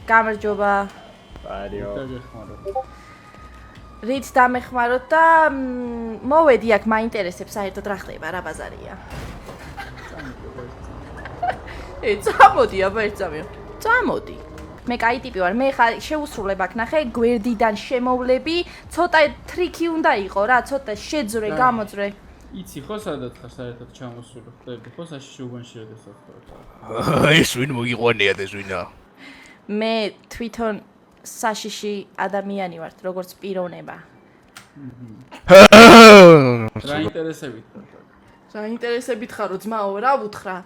გამარჯობა. პარიო. რით დამეხმაროთ და მოვედი აქ მაინტერესებს საერთოდ რა ხდება, რა ბაზარია. წამოდი აბა ერთსამე. წამოდი. მე კაი ტიპი ვარ, მე ხა შეუსრულებ აქ ნახე, გვერდიდან შემოვლები, ცოტა ტრიკი უნდა იყო რა, ცოტა შეძრე, გამოძრე. იცი ხო სადაც ხარ საერთოდ ჩამოსული ხდები ხო საშიში უბანში როდესაც ხარ ეს ვინ მოგიყვანიათ ეს ვინა მე თვითონ საშიში ადამიანი ვარ როგორც პიროვნება რა ინტერესებით ხარ რა ინტერესებით ხარო ძმაო რა ვუთხრა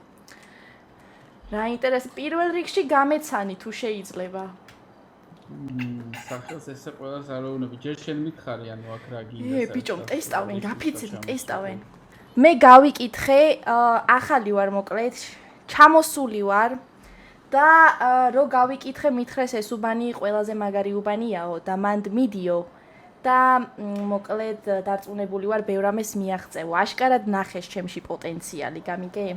რა ინტერეს პირველ რიგში გამეცანი თუ შეიძლება სახელს ესე ყველას არ ვუნები ჯერ შენ მითხარი ანუ აქ რა გინდა ბიჭო ტესტავენ გაფიცები ტესტავენ მე გავიკითხე ახალი ვარ მოკლედ ჩამოსული ვარ და რო გავიკითხე მითხრეს ეს უბანი ყველაზე მაგარი უბანიაო და მანდ მიდიო და მოკლედ დარწმუნებული ვარ ბევრ ამას მიაღწევ აშკარად ნახეს ჩემში პოტენციალი გამიგე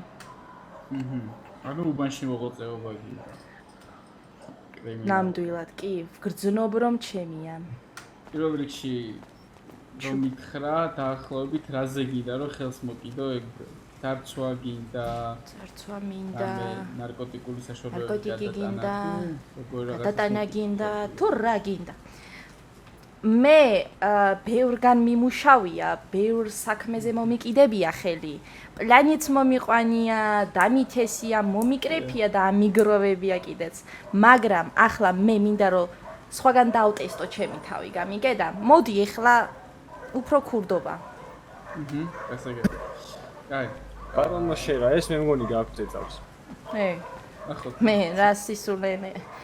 ანუ უბანში მოღვაწეობა გინდა ნამდვილად კი გრძნობ რომ ჩემია პირველ რიგში რომ მითხრა დაახლოებით რაზე გინდა რომ ხელს მოკიდო ეგ დარცვა გინდა დარცვა მინდა ნარკოტიკული საშუალებები ნარკოტიკი გინდა დატანა გინდა თუ რა გინდა მე ბევრგან მიმუშავია ბევრ საქმეზე მომიკიდებია ხელი პლანიც მომიყვანია დამითესია მომიკრეფია და ამიგროვებია კიდეც მაგრამ ახლა მე მინდა რომ სხვაგან დავტესტო ჩემი თავი გამიგე და მოდი ახლა უფრო ქურდობა გასაგები კაი ბატონო შეერა ეს მე მგონი გაგვწეწავს მე რა სისულენე